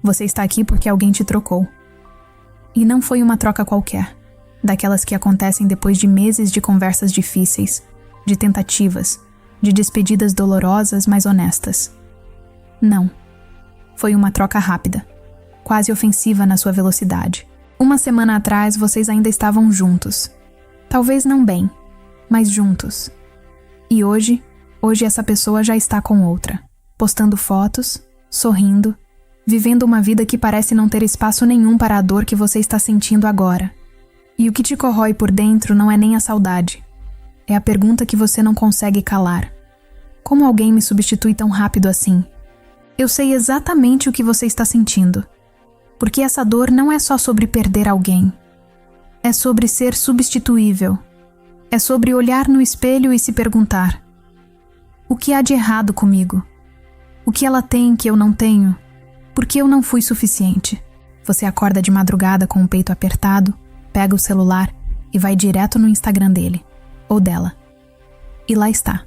Você está aqui porque alguém te trocou. E não foi uma troca qualquer, daquelas que acontecem depois de meses de conversas difíceis, de tentativas, de despedidas dolorosas, mas honestas. Não. Foi uma troca rápida, quase ofensiva na sua velocidade. Uma semana atrás, vocês ainda estavam juntos. Talvez não bem, mas juntos. E hoje essa pessoa já está com outra, postando fotos, sorrindo, vivendo uma vida que parece não ter espaço nenhum para a dor que você está sentindo agora. E o que te corrói por dentro não é nem a saudade. É a pergunta que você não consegue calar. Como alguém me substitui tão rápido assim? Eu sei exatamente o que você está sentindo. Porque essa dor não é só sobre perder alguém. É sobre ser substituível. É sobre olhar no espelho e se perguntar: o que há de errado comigo? O que ela tem que eu não tenho? Por que eu não fui suficiente? Você acorda de madrugada com o peito apertado, pega o celular e vai direto no Instagram dele, ou dela. E lá está,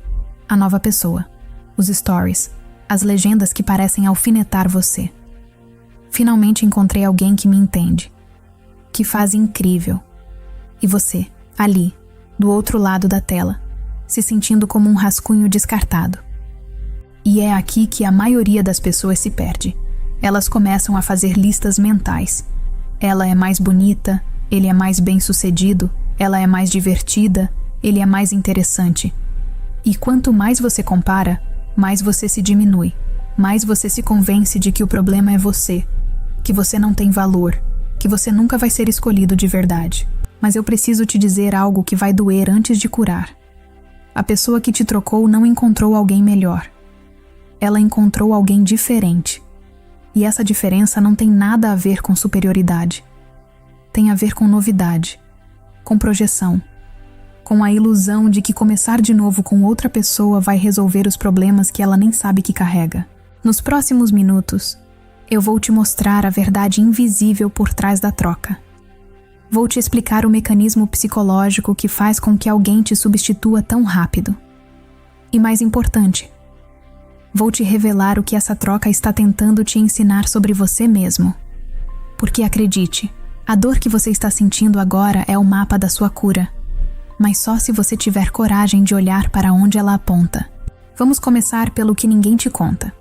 a nova pessoa, os stories, as legendas que parecem alfinetar você. Finalmente encontrei alguém que me entende, que faz incrível. E você, ali, do outro lado da tela, se sentindo como um rascunho descartado. E é aqui que a maioria das pessoas se perde. Elas começam a fazer listas mentais. Ela é mais bonita, ele é mais bem-sucedido, ela é mais divertida, ele é mais interessante. E quanto mais você compara, mais você se diminui, mais você se convence de que o problema é você, que você não tem valor, que você nunca vai ser escolhido de verdade. Mas eu preciso te dizer algo que vai doer antes de curar. A pessoa que te trocou não encontrou alguém melhor. Ela encontrou alguém diferente. E essa diferença não tem nada a ver com superioridade. Tem a ver com novidade, com projeção, com a ilusão de que começar de novo com outra pessoa vai resolver os problemas que ela nem sabe que carrega. Nos próximos minutos, eu vou te mostrar a verdade invisível por trás da troca. Vou te explicar o mecanismo psicológico que faz com que alguém te substitua tão rápido. E mais importante, vou te revelar o que essa troca está tentando te ensinar sobre você mesmo. Porque acredite, a dor que você está sentindo agora é o mapa da sua cura. Mas só se você tiver coragem de olhar para onde ela aponta. Vamos começar pelo que ninguém te conta.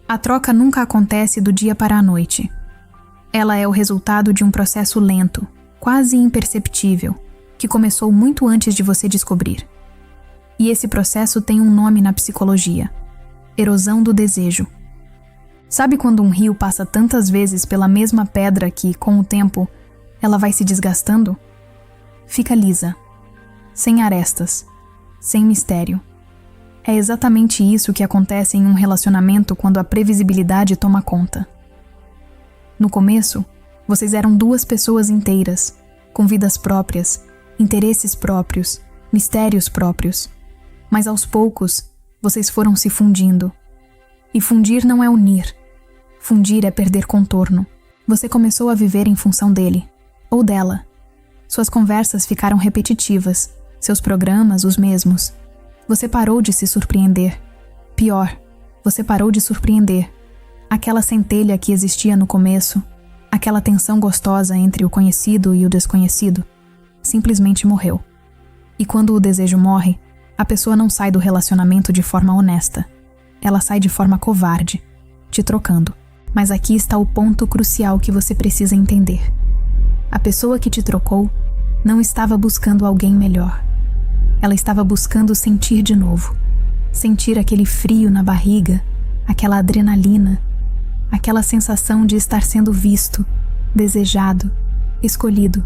A troca nunca acontece do dia para a noite. Ela é o resultado de um processo lento, quase imperceptível, que começou muito antes de você descobrir. E esse processo tem um nome na psicologia: erosão do desejo. Sabe quando um rio passa tantas vezes pela mesma pedra que, com o tempo, ela vai se desgastando? Fica lisa, sem arestas, sem mistério. É exatamente isso que acontece em um relacionamento quando a previsibilidade toma conta. No começo, vocês eram duas pessoas inteiras, com vidas próprias, interesses próprios, mistérios próprios. Mas aos poucos, vocês foram se fundindo. E fundir não é unir. Fundir é perder contorno. Você começou a viver em função dele, ou dela. Suas conversas ficaram repetitivas, seus programas os mesmos. Você parou de se surpreender. Pior, você parou de surpreender. Aquela centelha que existia no começo, aquela tensão gostosa entre o conhecido e o desconhecido, simplesmente morreu. E quando o desejo morre, a pessoa não sai do relacionamento de forma honesta. Ela sai de forma covarde, te trocando. Mas aqui está o ponto crucial que você precisa entender. A pessoa que te trocou não estava buscando alguém melhor. Ela estava buscando sentir de novo. Sentir aquele frio na barriga, aquela adrenalina, aquela sensação de estar sendo visto, desejado, escolhido.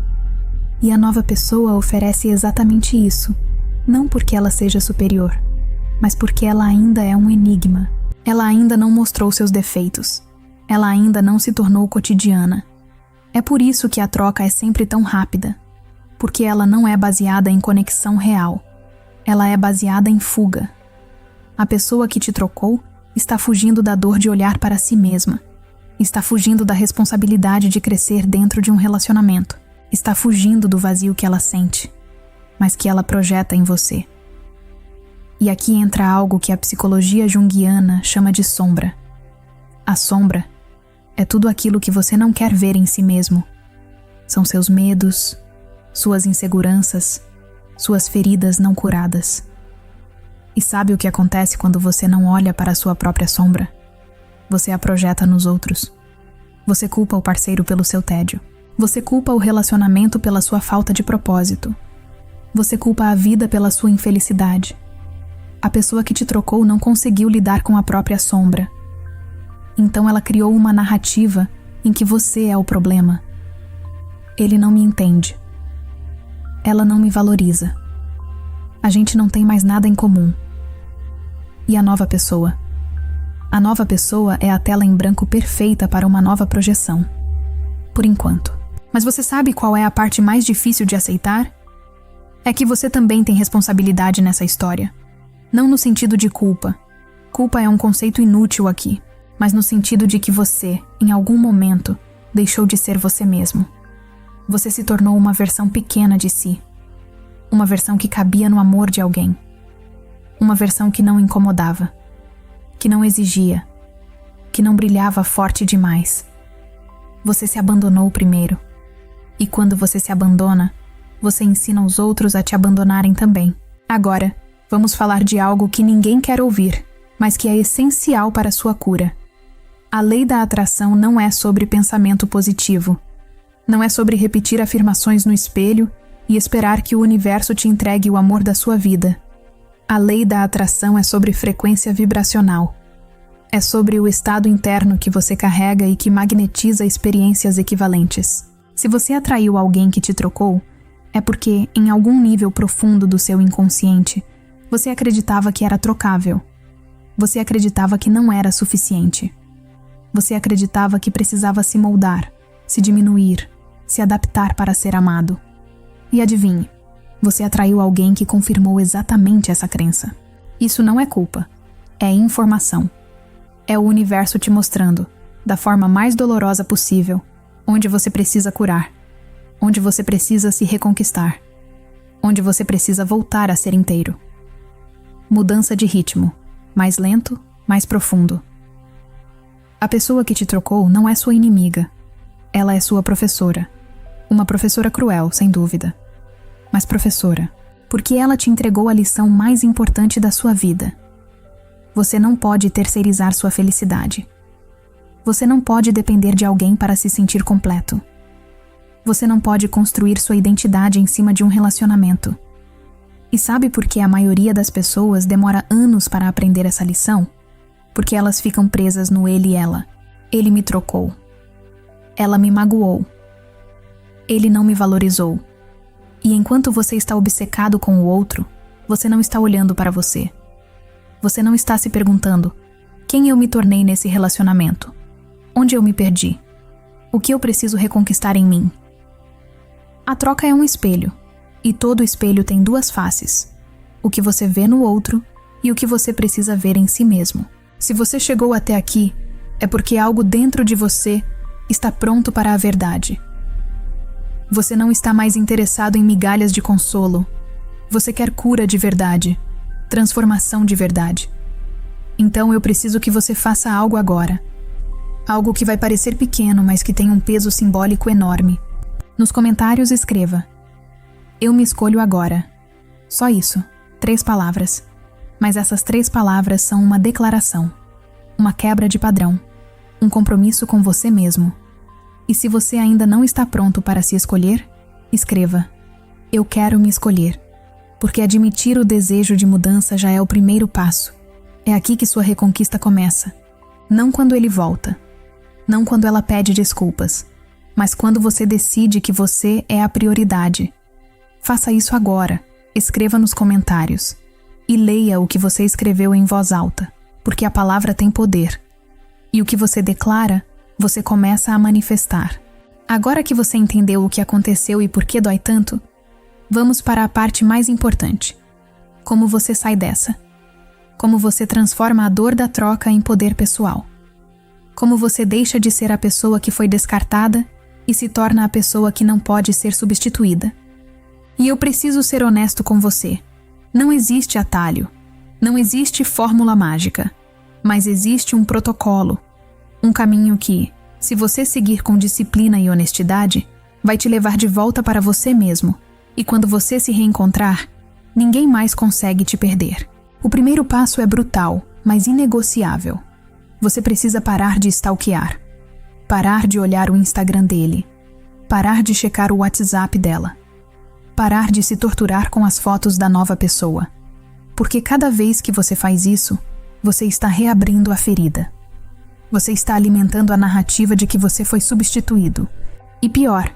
E a nova pessoa oferece exatamente isso, não porque ela seja superior, mas porque ela ainda é um enigma. Ela ainda não mostrou seus defeitos. Ela ainda não se tornou cotidiana. É por isso que a troca é sempre tão rápida, porque ela não é baseada em conexão real. Ela é baseada em fuga. A pessoa que te trocou está fugindo da dor de olhar para si mesma. Está fugindo da responsabilidade de crescer dentro de um relacionamento. Está fugindo do vazio que ela sente, mas que ela projeta em você. E aqui entra algo que a psicologia junguiana chama de sombra. A sombra é tudo aquilo que você não quer ver em si mesmo. São seus medos, suas inseguranças, suas feridas não curadas. E sabe o que acontece quando você não olha para a sua própria sombra? Você a projeta nos outros. Você culpa o parceiro pelo seu tédio. Você culpa o relacionamento pela sua falta de propósito. Você culpa a vida pela sua infelicidade. A pessoa que te trocou não conseguiu lidar com a própria sombra. Então ela criou uma narrativa em que você é o problema. Ele não me entende. Ela não me valoriza. A gente não tem mais nada em comum. E a nova pessoa? A nova pessoa é a tela em branco perfeita para uma nova projeção. Por enquanto. Mas você sabe qual é a parte mais difícil de aceitar? É que você também tem responsabilidade nessa história. Não no sentido de culpa. Culpa é um conceito inútil aqui. Mas no sentido de que você, em algum momento, deixou de ser você mesmo. Você se tornou uma versão pequena de si. Uma versão que cabia no amor de alguém. Uma versão que não incomodava. Que não exigia. Que não brilhava forte demais. Você se abandonou primeiro. E quando você se abandona, você ensina os outros a te abandonarem também. Agora, vamos falar de algo que ninguém quer ouvir, mas que é essencial para a sua cura. A lei da atração não é sobre pensamento positivo. Não é sobre repetir afirmações no espelho e esperar que o universo te entregue o amor da sua vida. A lei da atração é sobre frequência vibracional. É sobre o estado interno que você carrega e que magnetiza experiências equivalentes. Se você atraiu alguém que te trocou, é porque, em algum nível profundo do seu inconsciente, você acreditava que era trocável. Você acreditava que não era suficiente. Você acreditava que precisava se moldar, se diminuir, se adaptar para ser amado. E adivinhe, você atraiu alguém que confirmou exatamente essa crença. Isso não é culpa, é informação. É o universo te mostrando, da forma mais dolorosa possível, onde você precisa curar, onde você precisa se reconquistar, onde você precisa voltar a ser inteiro. Mudança de ritmo, mais lento, mais profundo. A pessoa que te trocou não é sua inimiga. Ela é sua professora. Uma professora cruel, sem dúvida. Mas professora, porque ela te entregou a lição mais importante da sua vida. Você não pode terceirizar sua felicidade. Você não pode depender de alguém para se sentir completo. Você não pode construir sua identidade em cima de um relacionamento. E sabe por que a maioria das pessoas demora anos para aprender essa lição? Porque elas ficam presas no ele e ela. Ele me trocou. Ela me magoou. Ele não me valorizou. E enquanto você está obcecado com o outro, você não está olhando para você. Você não está se perguntando: quem eu me tornei nesse relacionamento? Onde eu me perdi? O que eu preciso reconquistar em mim? A troca é um espelho, e todo espelho tem duas faces: o que você vê no outro e o que você precisa ver em si mesmo. Se você chegou até aqui, é porque algo dentro de você está pronto para a verdade. Você não está mais interessado em migalhas de consolo. Você quer cura de verdade, transformação de verdade. Então eu preciso que você faça algo agora. Algo que vai parecer pequeno, mas que tem um peso simbólico enorme. Nos comentários escreva: eu me escolho agora. Só isso, 3 palavras. Mas essas 3 palavras são uma declaração, uma quebra de padrão, um compromisso com você mesmo. E se você ainda não está pronto para se escolher, escreva: eu quero me escolher. Porque admitir o desejo de mudança já é o primeiro passo. É aqui que sua reconquista começa. Não quando ele volta. Não quando ela pede desculpas. Mas quando você decide que você é a prioridade. Faça isso agora. Escreva nos comentários. E leia o que você escreveu em voz alta, porque a palavra tem poder. E o que você declara, você começa a manifestar. Agora que você entendeu o que aconteceu e por que dói tanto, vamos para a parte mais importante. Como você sai dessa? Como você transforma a dor da troca em poder pessoal? Como você deixa de ser a pessoa que foi descartada e se torna a pessoa que não pode ser substituída? E eu preciso ser honesto com você. Não existe atalho, não existe fórmula mágica, mas existe um protocolo, um caminho que, Se você seguir com disciplina e honestidade, vai te levar de volta para você mesmo. E quando você se reencontrar, ninguém mais consegue te perder. O primeiro passo é brutal, mas inegociável. Você precisa parar de stalkear. Parar de olhar o Instagram dele. Parar de checar o WhatsApp dela. Parar de se torturar com as fotos da nova pessoa. Porque cada vez que você faz isso, você está reabrindo a ferida. Você está alimentando a narrativa de que você foi substituído. E pior,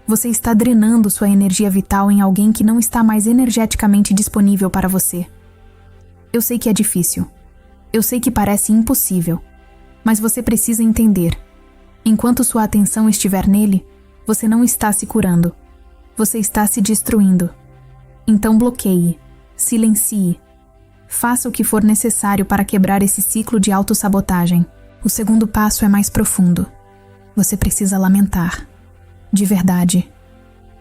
você está drenando sua energia vital em alguém que não está mais energeticamente disponível para você. Eu sei que é difícil. Eu sei que parece impossível. Mas você precisa entender. Enquanto sua atenção estiver nele, você não está se curando. Você está se destruindo. Então bloqueie, silencie. Faça o que for necessário para quebrar esse ciclo de autossabotagem. O segundo passo é mais profundo. Você precisa lamentar. De verdade.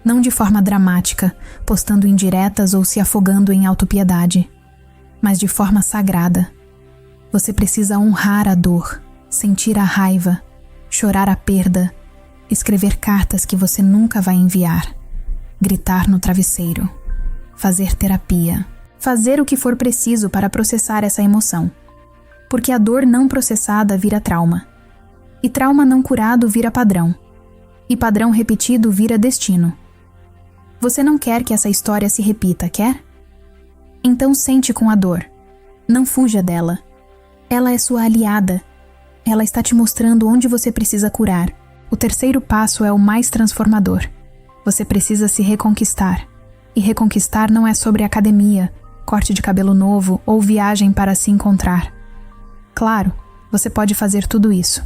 Não de forma dramática, postando indiretas ou se afogando em autopiedade. Mas de forma sagrada. Você precisa honrar a dor, sentir a raiva, chorar a perda, escrever cartas que você nunca vai enviar, gritar no travesseiro, fazer terapia, fazer o que for preciso para processar essa emoção. Porque a dor não processada vira trauma. E trauma não curado vira padrão. E padrão repetido vira destino. Você não quer que essa história se repita, quer? Então sente com a dor. Não fuja dela. Ela é sua aliada. Ela está te mostrando onde você precisa curar. O terceiro passo é o mais transformador. Você precisa se reconquistar. E reconquistar não é sobre academia, corte de cabelo novo ou viagem para se encontrar. Claro, você pode fazer tudo isso,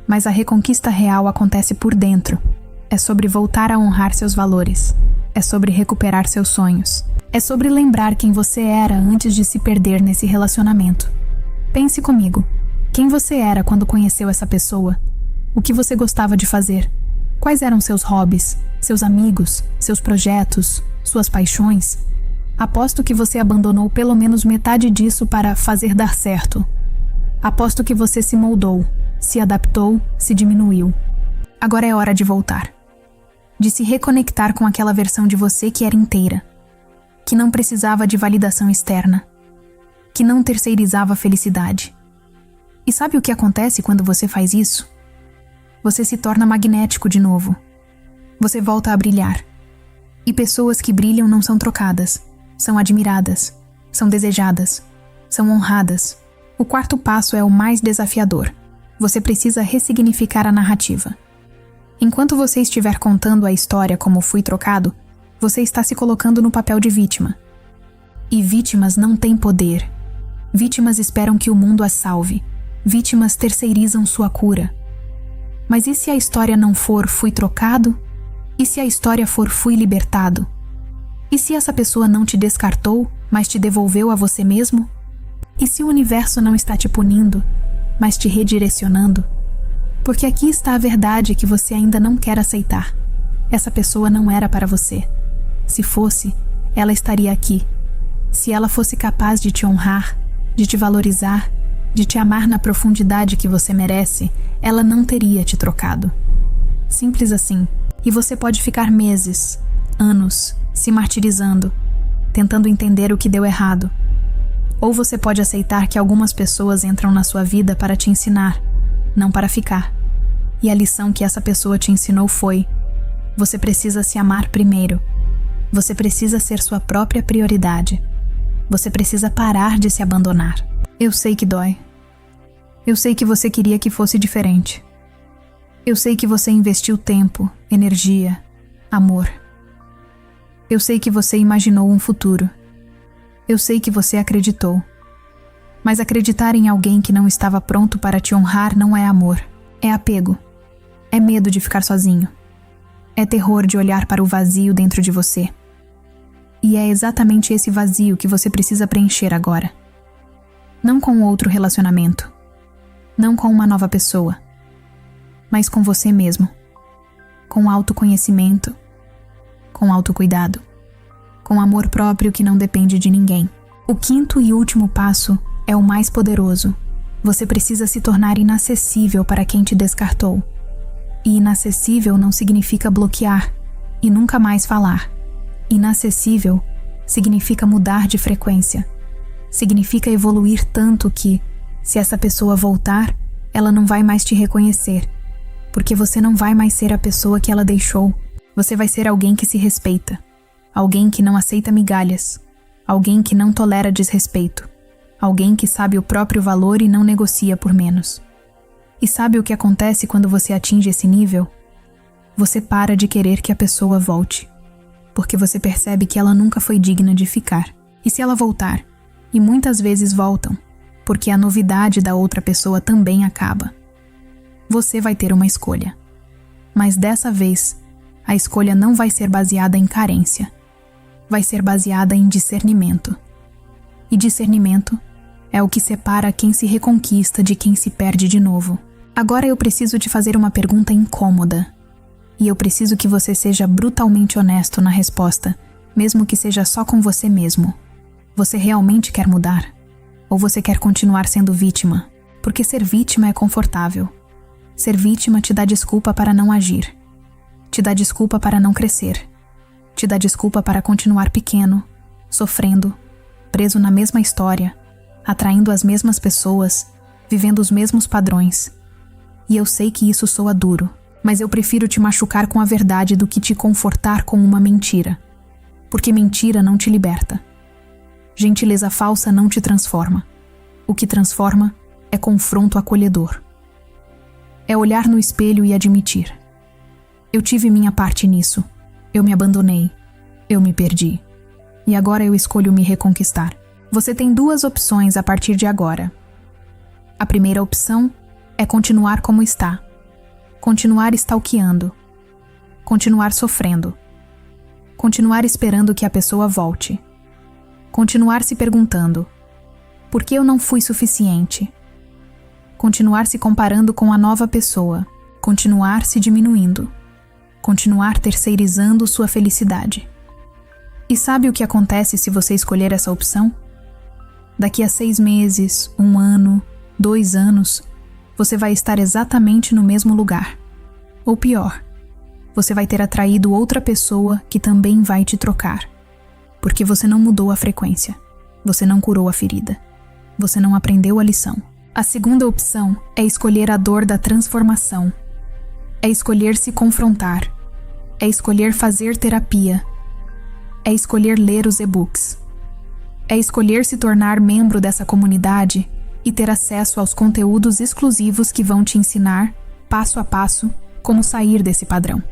mas a reconquista real acontece por dentro. É sobre voltar a honrar seus valores. É sobre recuperar seus sonhos. É sobre lembrar quem você era antes de se perder nesse relacionamento. Pense comigo. Quem você era quando conheceu essa pessoa? O que você gostava de fazer? Quais eram seus hobbies, seus amigos, seus projetos, suas paixões? Aposto que você abandonou pelo menos metade disso para fazer dar certo. Aposto que você se moldou, se adaptou, se diminuiu. Agora é hora de voltar. De se reconectar com aquela versão de você que era inteira. Que não precisava de validação externa. Que não terceirizava a felicidade. E sabe o que acontece quando você faz isso? Você se torna magnético de novo. Você volta a brilhar. E pessoas que brilham não são trocadas. São admiradas. São desejadas. São honradas. O quarto passo é o mais desafiador. Você precisa ressignificar a narrativa. Enquanto você estiver contando a história como fui trocado, você está se colocando no papel de vítima. E vítimas não têm poder. Vítimas esperam que o mundo as salve. Vítimas terceirizam sua cura. Mas e se a história não for fui trocado? E se a história for fui libertado? E se essa pessoa não te descartou, mas te devolveu a você mesmo? E se o universo não está te punindo, mas te redirecionando? Porque aqui está a verdade que você ainda não quer aceitar. Essa pessoa não era para você. Se fosse, ela estaria aqui. Se ela fosse capaz de te honrar, de te valorizar, de te amar na profundidade que você merece, ela não teria te trocado. Simples assim. E você pode ficar meses, anos, se martirizando, tentando entender o que deu errado. Ou você pode aceitar que algumas pessoas entram na sua vida para te ensinar, não para ficar. E a lição que essa pessoa te ensinou foi: você precisa se amar primeiro. Você precisa ser sua própria prioridade. Você precisa parar de se abandonar. Eu sei que dói. Eu sei que você queria que fosse diferente. Eu sei que você investiu tempo, energia, amor. Eu sei que você imaginou um futuro. Eu sei que você acreditou. Mas acreditar em alguém que não estava pronto para te honrar não é amor. É apego. É medo de ficar sozinho. É terror de olhar para o vazio dentro de você. E é exatamente esse vazio que você precisa preencher agora. Não com outro relacionamento. Não com uma nova pessoa. Mas com você mesmo. Com autoconhecimento. Com autocuidado. Com amor próprio que não depende de ninguém. O quinto e último passo é o mais poderoso. Você precisa se tornar inacessível para quem te descartou. E inacessível não significa bloquear e nunca mais falar. Inacessível significa mudar de frequência. Significa evoluir tanto que, se essa pessoa voltar, ela não vai mais te reconhecer, porque você não vai mais ser a pessoa que ela deixou. Você vai ser alguém que se respeita, alguém que não aceita migalhas, alguém que não tolera desrespeito, alguém que sabe o próprio valor e não negocia por menos. E sabe o que acontece quando você atinge esse nível? Você para de querer que a pessoa volte, porque você percebe que ela nunca foi digna de ficar. E se ela voltar, e muitas vezes voltam, porque a novidade da outra pessoa também acaba, você vai ter uma escolha. Mas dessa vez, a escolha não vai ser baseada em carência, vai ser baseada em discernimento. E discernimento é o que separa quem se reconquista de quem se perde de novo. Agora eu preciso te fazer uma pergunta incômoda. E eu preciso que você seja brutalmente honesto na resposta, mesmo que seja só com você mesmo. Você realmente quer mudar? Ou você quer continuar sendo vítima? Porque ser vítima é confortável. Ser vítima te dá desculpa para não agir. Te dá desculpa para não crescer. Te dá desculpa para continuar pequeno, sofrendo, preso na mesma história, atraindo as mesmas pessoas, vivendo os mesmos padrões. E eu sei que isso soa duro, mas eu prefiro te machucar com a verdade do que te confortar com uma mentira. Porque mentira não te liberta. Gentileza falsa não te transforma. O que transforma é confronto acolhedor. É olhar no espelho e admitir: eu tive minha parte nisso. Eu me abandonei. Eu me perdi. E agora eu escolho me reconquistar. Você tem duas opções a partir de agora. A primeira opção é continuar como está. Continuar stalkeando. Continuar sofrendo. Continuar esperando que a pessoa volte. Continuar se perguntando: por que eu não fui suficiente? Continuar se comparando com a nova pessoa. Continuar se diminuindo. Continuar terceirizando sua felicidade. E sabe o que acontece se você escolher essa opção? Daqui a 6 meses, 1 ano, 2 anos, você vai estar exatamente no mesmo lugar. Ou pior, você vai ter atraído outra pessoa que também vai te trocar. Porque você não mudou a frequência. Você não curou a ferida. Você não aprendeu a lição. A segunda opção é escolher a dor da transformação. É escolher se confrontar. É escolher fazer terapia. É escolher ler os e-books. É escolher se tornar membro dessa comunidade e ter acesso aos conteúdos exclusivos que vão te ensinar, passo a passo, como sair desse padrão.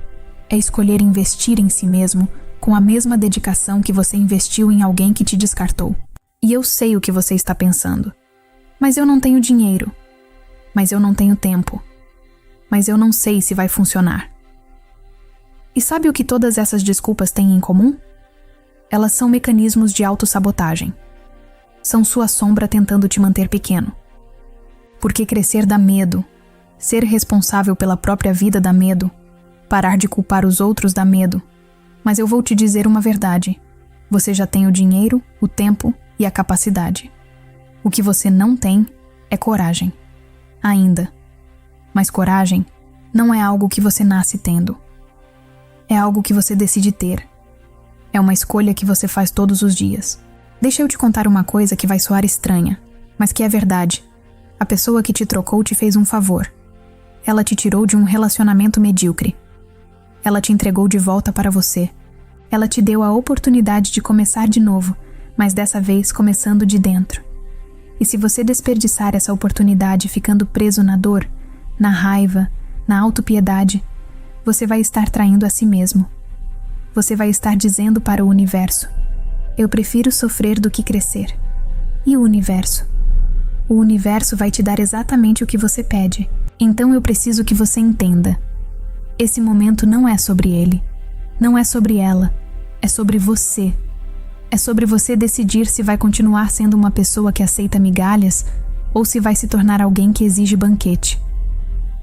É escolher investir em si mesmo com a mesma dedicação que você investiu em alguém que te descartou. E eu sei o que você está pensando. Mas eu não tenho dinheiro. Mas eu não tenho tempo. Mas eu não sei se vai funcionar. E sabe o que todas essas desculpas têm em comum? Elas são mecanismos de autossabotagem. São sua sombra tentando te manter pequeno. Porque crescer dá medo. Ser responsável pela própria vida dá medo. Parar de culpar os outros dá medo. Mas eu vou te dizer uma verdade. Você já tem o dinheiro, o tempo e a capacidade. O que você não tem é coragem. Ainda. Mas coragem não é algo que você nasce tendo. É algo que você decide ter. É uma escolha que você faz todos os dias. Deixa eu te contar uma coisa que vai soar estranha, mas que é verdade. A pessoa que te trocou te fez um favor. Ela te tirou de um relacionamento medíocre. Ela te entregou de volta para você. Ela te deu a oportunidade de começar de novo, mas dessa vez começando de dentro. E se você desperdiçar essa oportunidade ficando preso na dor, na raiva, na autopiedade, você vai estar traindo a si mesmo. Você vai estar dizendo para o universo: eu prefiro sofrer do que crescer. E o universo? O universo vai te dar exatamente o que você pede. Então eu preciso que você entenda. Esse momento não é sobre ele. Não é sobre ela. É sobre você. É sobre você decidir se vai continuar sendo uma pessoa que aceita migalhas ou se vai se tornar alguém que exige banquete.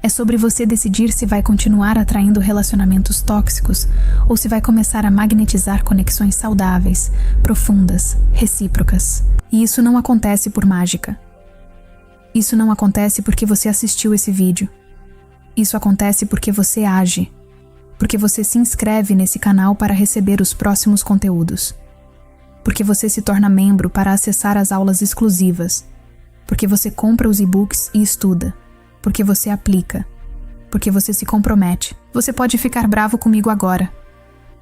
É sobre você decidir se vai continuar atraindo relacionamentos tóxicos ou se vai começar a magnetizar conexões saudáveis, profundas, recíprocas. E isso não acontece por mágica. Isso não acontece porque você assistiu esse vídeo. Isso acontece porque você age, porque você se inscreve nesse canal para receber os próximos conteúdos, porque você se torna membro para acessar as aulas exclusivas, porque você compra os e-books e estuda, porque você aplica, porque você se compromete. Você pode ficar bravo comigo agora.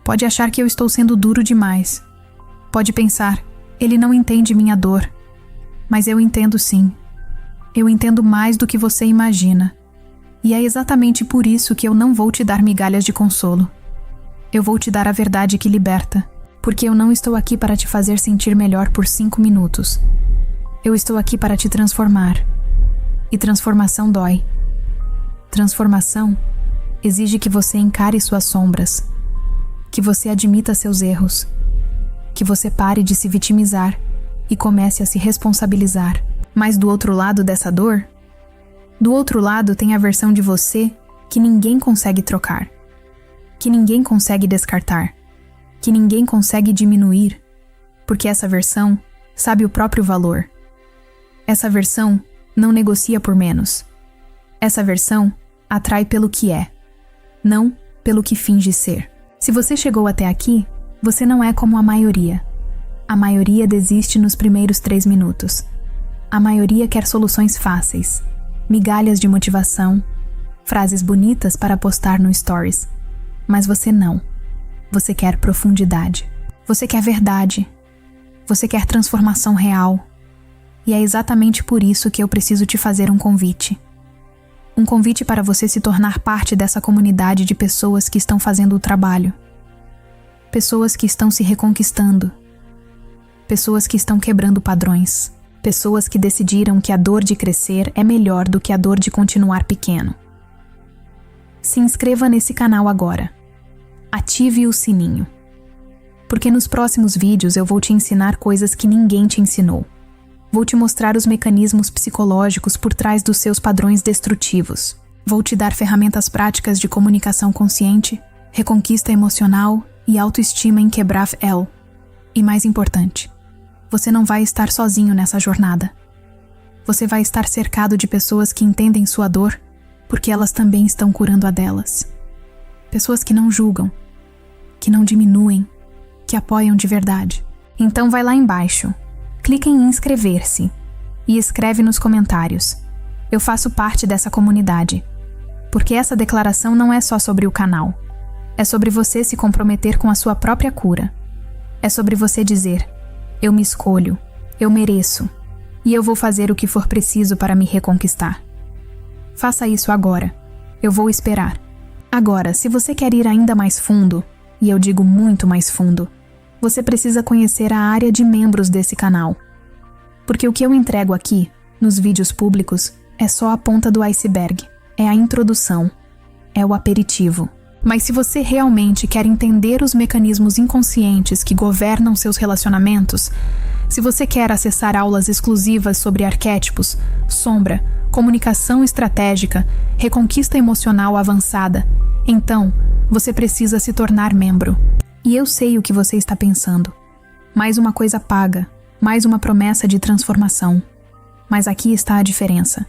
Pode achar que eu estou sendo duro demais. Pode pensar, ele não entende minha dor. Mas eu entendo sim. Eu entendo mais do que você imagina. E é exatamente por isso que eu não vou te dar migalhas de consolo. Eu vou te dar a verdade que liberta, porque eu não estou aqui para te fazer sentir melhor por 5 minutos. Eu estou aqui para te transformar. E transformação dói. Transformação exige que você encare suas sombras, que você admita seus erros, que você pare de se vitimizar e comece a se responsabilizar. Mas do outro lado dessa dor, do outro lado tem a versão de você que ninguém consegue trocar, que ninguém consegue descartar, que ninguém consegue diminuir, porque essa versão sabe o próprio valor. Essa versão não negocia por menos. Essa versão atrai pelo que é, não pelo que finge ser. Se você chegou até aqui, você não é como a maioria. A maioria desiste nos primeiros 3 minutos. A maioria quer soluções fáceis, migalhas de motivação, frases bonitas para postar no Stories. Mas você não. Você quer profundidade. Você quer verdade. Você quer transformação real. E é exatamente por isso que eu preciso te fazer um convite. Um convite para você se tornar parte dessa comunidade de pessoas que estão fazendo o trabalho. Pessoas que estão se reconquistando. Pessoas que estão quebrando padrões. Pessoas que decidiram que a dor de crescer é melhor do que a dor de continuar pequeno. Se inscreva nesse canal agora. Ative o sininho. Porque nos próximos vídeos eu vou te ensinar coisas que ninguém te ensinou. Vou te mostrar os mecanismos psicológicos por trás dos seus padrões destrutivos. Vou te dar ferramentas práticas de comunicação consciente, reconquista emocional e autoestima em quebrar-el. E mais importante, você não vai estar sozinho nessa jornada. Você vai estar cercado de pessoas que entendem sua dor, porque elas também estão curando a delas. Pessoas que não julgam, que não diminuem, que apoiam de verdade. Então vai lá embaixo, clica em inscrever-se e escreve nos comentários: eu faço parte dessa comunidade. Porque essa declaração não é só sobre o canal. É sobre você se comprometer com a sua própria cura. É sobre você dizer: eu me escolho, eu mereço, e eu vou fazer o que for preciso para me reconquistar. Faça isso agora. Eu vou esperar. Agora, se você quer ir ainda mais fundo, e eu digo muito mais fundo, você precisa conhecer a área de membros desse canal. Porque o que eu entrego aqui, nos vídeos públicos, é só a ponta do iceberg. É a introdução. É o aperitivo. Mas se você realmente quer entender os mecanismos inconscientes que governam seus relacionamentos, se você quer acessar aulas exclusivas sobre arquétipos, sombra, comunicação estratégica, reconquista emocional avançada, então você precisa se tornar membro. E eu sei o que você está pensando. Mais uma coisa paga, mais uma promessa de transformação. Mas aqui está a diferença.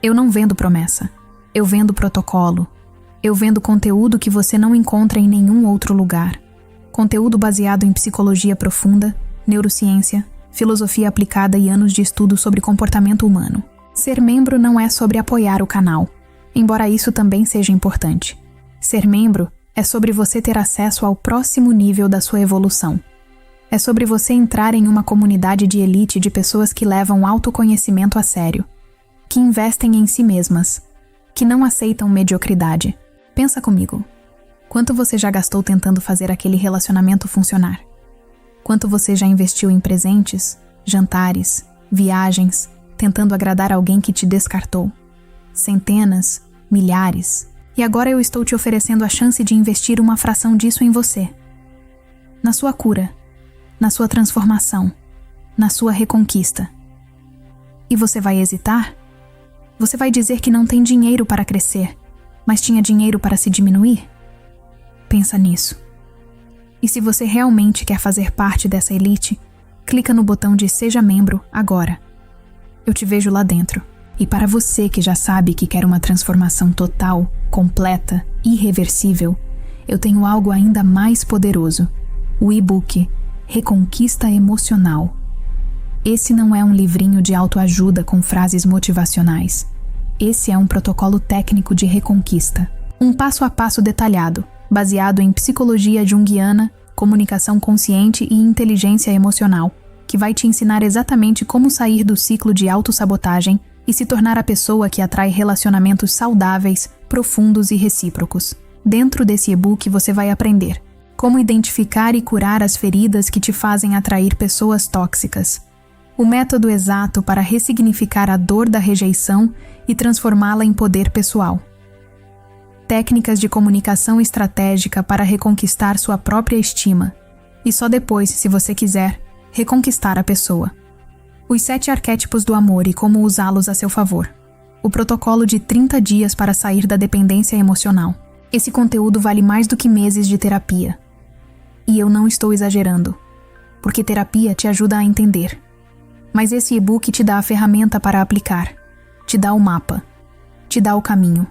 Eu não vendo promessa. Eu vendo protocolo. Eu vendo conteúdo que você não encontra em nenhum outro lugar. Conteúdo baseado em psicologia profunda, neurociência, filosofia aplicada e anos de estudo sobre comportamento humano. Ser membro não é sobre apoiar o canal, embora isso também seja importante. Ser membro é sobre você ter acesso ao próximo nível da sua evolução. É sobre você entrar em uma comunidade de elite de pessoas que levam autoconhecimento a sério, que investem em si mesmas, que não aceitam mediocridade. Pensa comigo. Quanto você já gastou tentando fazer aquele relacionamento funcionar? Quanto você já investiu em presentes, jantares, viagens, tentando agradar alguém que te descartou? Centenas, milhares. E agora eu estou te oferecendo a chance de investir uma fração disso em você. Na sua cura, na sua transformação, na sua reconquista. E você vai hesitar? Você vai dizer que não tem dinheiro para crescer, mas tinha dinheiro para se diminuir? Pensa nisso. E se você realmente quer fazer parte dessa elite, clica no botão de Seja Membro agora. Eu te vejo lá dentro. E para você que já sabe que quer uma transformação total, completa, irreversível, eu tenho algo ainda mais poderoso: o e-book Reconquista Emocional. Esse não é um livrinho de autoajuda com frases motivacionais. Esse é um protocolo técnico de reconquista. Um passo a passo detalhado, baseado em psicologia junguiana, comunicação consciente e inteligência emocional, que vai te ensinar exatamente como sair do ciclo de autossabotagem e se tornar a pessoa que atrai relacionamentos saudáveis, profundos e recíprocos. Dentro desse e-book você vai aprender como identificar e curar as feridas que te fazem atrair pessoas tóxicas, o método exato para ressignificar a dor da rejeição e transformá-la em poder pessoal, técnicas de comunicação estratégica para reconquistar sua própria estima e só depois, se você quiser, reconquistar a pessoa. Os 7 arquétipos do amor e como usá-los a seu favor. O protocolo de 30 dias para sair da dependência emocional. Esse conteúdo vale mais do que meses de terapia. E eu não estou exagerando, porque terapia te ajuda a entender. Mas esse e-book te dá a ferramenta para aplicar, te dá o mapa, te dá o caminho.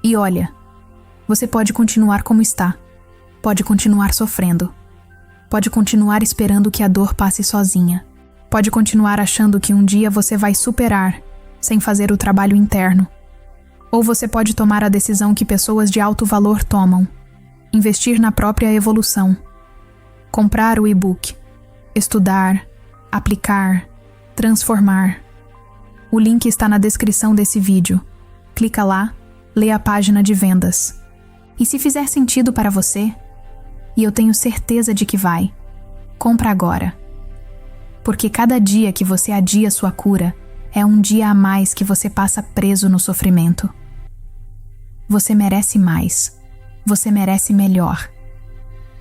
E olha, você pode continuar como está, pode continuar sofrendo, pode continuar esperando que a dor passe sozinha, pode continuar achando que um dia você vai superar, sem fazer o trabalho interno. Ou você pode tomar a decisão que pessoas de alto valor tomam, investir na própria evolução, comprar o e-book, estudar, aplicar, transformar. O link está na descrição desse vídeo. Clica lá, lê a página de vendas. E se fizer sentido para você, e eu tenho certeza de que vai, compra agora. Porque cada dia que você adia sua cura é um dia a mais que você passa preso no sofrimento. Você merece mais. Você merece melhor.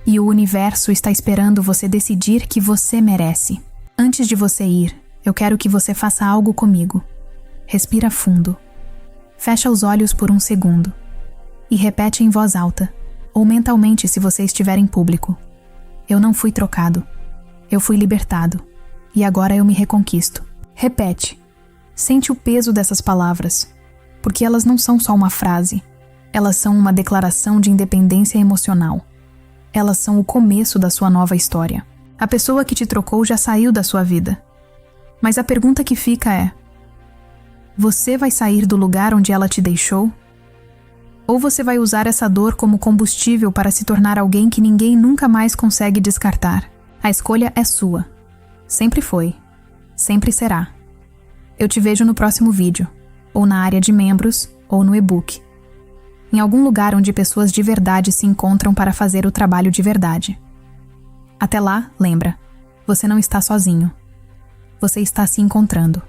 E o universo está esperando você decidir que você merece. Antes de você ir, eu quero que você faça algo comigo. Respira fundo. Fecha os olhos por um segundo. E repete em voz alta, ou mentalmente se você estiver em público. Eu não fui trocado. Eu fui libertado. E agora eu me reconquisto. Repete. Sente o peso dessas palavras, porque elas não são só uma frase. Elas são uma declaração de independência emocional. Elas são o começo da sua nova história. A pessoa que te trocou já saiu da sua vida. Mas a pergunta que fica é: você vai sair do lugar onde ela te deixou? Ou você vai usar essa dor como combustível para se tornar alguém que ninguém nunca mais consegue descartar? A escolha é sua. Sempre foi. Sempre será. Eu te vejo no próximo vídeo, ou na área de membros, ou no e-book. Em algum lugar onde pessoas de verdade se encontram para fazer o trabalho de verdade. Até lá, lembra, você não está sozinho. Você está se encontrando.